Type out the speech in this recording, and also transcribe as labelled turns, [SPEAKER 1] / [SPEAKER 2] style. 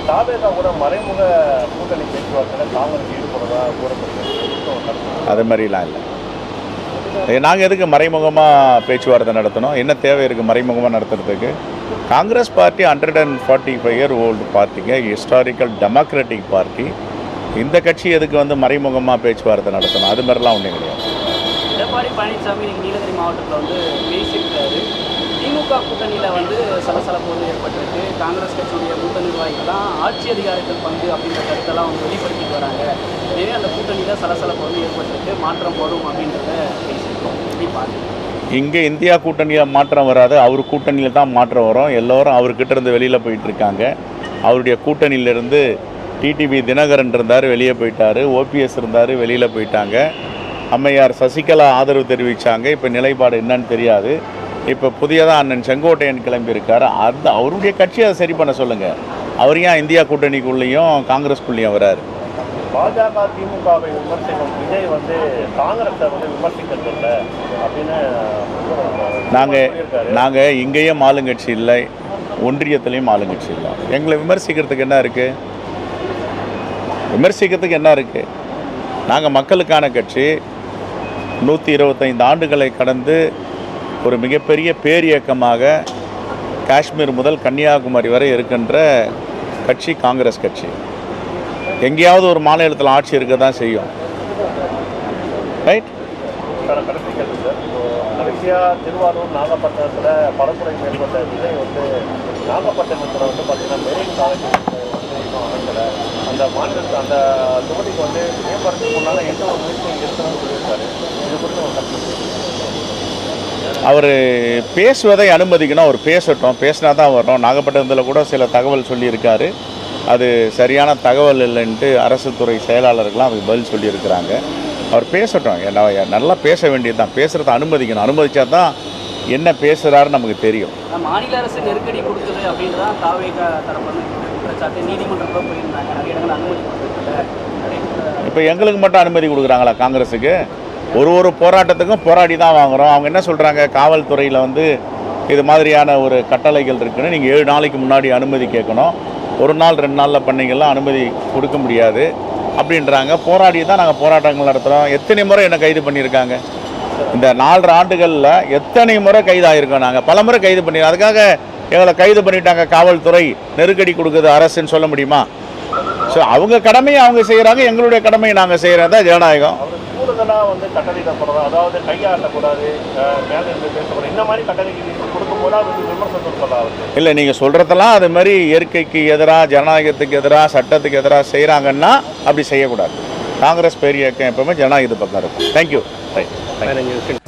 [SPEAKER 1] தாவேகா கூட மறைமுக கூட்டணி பேச்சுவார்த்தையில் காங்கிரஸ் ஈடுபடுறதா கூறப்படுகிறது.
[SPEAKER 2] அது மாதிரிலாம் இல்லை. நாங்கள் எதுக்கு மறைமுகமாக பேச்சுவார்த்தை நடத்தணும்? என்ன தேவை இருக்குது மறைமுகமாக நடத்துறதுக்கு? காங்கிரஸ் பார்ட்டி 145 இயர் ஓல்டு பார்ட்டிங்க, ஹிஸ்டாரிக்கல் டெமோக்ராட்டிக் பார்ட்டி. இந்த கட்சி எதுக்கு வந்து மறைமுகமாக பேச்சுவார்த்தை நடத்தணும்? அது மாதிரிலாம் ஒன்றும் கிடையாது.
[SPEAKER 3] எடப்பாடி பழனிசாமி இன்னைக்கு நீலகிரி மாவட்டத்தில் வந்து பேசியிருக்காரு. திமுக கூட்டணியில் வந்து சலசலப்பு வந்து ஏற்பட்டிருக்கு. காங்கிரஸ் கட்சியுடைய மூத்த நிர்வாகிகள்லாம் ஆட்சி அதிகாரத்தில் பங்கு அப்படின்ற கருத்தெல்லாம் வந்து வெளிப்படுத்திட்டு வராங்க. எனவே அந்த கூட்டணியில் சலசலப்பு வந்து ஏற்பட்டிருக்கு, மாற்றம் வரும் அப்படின்றத பேசியிருக்கோம். எப்படி பார்க்குறீங்க?
[SPEAKER 2] இங்கே இந்தியா கூட்டணியில் மாற்றம் வராது, அவர் கூட்டணியில் தான் மாற்றம் வரும். எல்லோரும் அவர்கிட்ட இருந்து வெளியில் போயிட்டுருக்காங்க. அவருடைய கூட்டணியிலேருந்து டிடிவி தினகரன் இருந்தார், வெளியே போயிட்டார். ஓபிஎஸ் இருந்தார், வெளியில் போயிட்டாங்க. அம்மையார் சசிகலா ஆதரவு தெரிவித்தாங்க. இப்போ நிலைப்பாடு என்னன்னு தெரியாது. இப்போ புதியதாக அண்ணன் செங்கோட்டையன் கிளம்பியிருக்கார். அந்த அவருடைய கட்சியை அதை சரி பண்ண சொல்லுங்கள். அவர் ஏன் இந்தியா கூட்டணிக்குள்ளேயும் காங்கிரஸ்குள்ளேயும் வராரு?
[SPEAKER 1] பாஜக திமுகவை விமர்சிக்கும் விஜய் வந்து காங்கிரஸை வந்து விமர்சிக்கிறது இல்லை அப்படின்னு
[SPEAKER 2] நாங்கள் இங்கேயும் ஆளுங்கட்சி இல்லை, ஒன்றியத்துலேயும் ஆளுங்கட்சி இல்லை. எங்களை விமர்சிக்கிறதுக்கு என்ன இருக்குது? விமர்சிக்கிறதுக்கு என்ன இருக்குது? நாங்கள் மக்களுக்கான கட்சி. 125 ஆண்டுகளை கடந்து ஒரு மிகப்பெரிய பேரியக்கமாக காஷ்மீர் முதல் கன்னியாகுமரி வரை இருக்கின்ற கட்சி காங்கிரஸ் கட்சி. எங்கேயாவது ஒரு மாநிலத்தில் ஆட்சி இருக்க தான் செய்யும். ரைட்?
[SPEAKER 1] கடைசியாக திருவாரூர் நாகப்பட்டினத்தில் பரப்புரை மேற்கொண்ட விஜய் வந்து நாகப்பட்டினத்தில் வந்து பார்த்திங்கன்னா மெரின் காலேஜ் வந்து இன்னும் அமைக்கலை. அந்த மாநிலத்தில் அந்த தொகுதிக்கு வந்து மேம்படுறதுக்கு முன்னால் எந்த ஒரு முயற்சியும் இருக்கணும்னு சொல்லியிருக்காரு. இது குறித்து ஒரு கருத்து.
[SPEAKER 2] அவர் பேசுவதை அனுமதிக்கணும். அவர் பேசட்டும், பேசினா தான் வரும். நாகப்பட்டினத்தில் கூட சில தகவல் சொல்லியிருக்காரு. அது சரியான தகவல் இல்லைன்ட்டு அரசு துறை செயலாளர்கள்லாம் அதுக்கு பதில் சொல்லியிருக்கிறாங்க. அவர் பேசட்டும், நல்லா பேச வேண்டியது தான். பேசுகிறத அனுமதிக்கணும். அனுமதிச்சா தான் என்ன பேசுகிறாருன்னு நமக்கு தெரியும்.
[SPEAKER 3] மாநில அரசு நெருக்கடி கொடுத்தது அப்படின்னு தான் தாவேகா தரப்பு குற்றச்சாட்டு. நீதிமன்றத்தில் போயிருந்தாங்க, நிறைய இடங்கள் அனுமதி கொடுத்துருக்கல.
[SPEAKER 2] இப்போ எங்களுக்கு மட்டும் அனுமதி கொடுக்குறாங்களா காங்கிரஸுக்கு? ஒரு போராட்டத்துக்கும் போராடி தான் வாங்குகிறோம். அவங்க என்ன சொல்கிறாங்க? காவல்துறையில் வந்து இது மாதிரியான ஒரு கட்டளைகள் இருக்குன்னு நீங்கள் 7 நாளைக்கு முன்னாடி அனுமதி கேட்கணும். 1 நாள் 2 நாளில் பண்ணிங்கெல்லாம் அனுமதி கொடுக்க முடியாது அப்படின்றாங்க. போராடி தான் நாங்கள் போராட்டங்கள் நடத்துகிறோம். எத்தனை முறை என்னை கைது பண்ணியிருக்காங்க? இந்த 4.5 ஆண்டுகளில் எத்தனை முறை கைதாகிருக்கோம்? நாங்கள் பல முறை கைது பண்ணிடுறோம். அதுக்காக எங்களை கைது பண்ணிட்டாங்க காவல்துறை, நெருக்கடி கொடுக்குது அரசுன்னு சொல்ல முடியுமா? ஸோ அவங்க கடமையை அவங்க செய்கிறாங்க, எங்களுடைய கடமையை நாங்கள் செய்கிறது தான் ஜனநாயகம்.
[SPEAKER 1] கூடுதலாக வந்து கட்டளையிடப்படுறது, அதாவது கையாளக்கூடாது, மேலே இருந்து பேசக்கூடாது, இந்த மாதிரி கட்டளை கொடுக்கும்போது அது விமர்சனம் சொல்லலாம்.
[SPEAKER 2] இல்லை, நீங்கள் சொல்கிறதெல்லாம் அது மாதிரி இயற்கைக்கு எதிராக, ஜனநாயகத்துக்கு எதிராக, சட்டத்துக்கு எதிராக செய்கிறாங்கன்னா அப்படி செய்யக்கூடாது. காங்கிரஸ் பெரிய இயக்கம் எப்பவுமே ஜனநாயகத்து பக்கம் இருக்கும். தேங்க்யூ. ரைட்.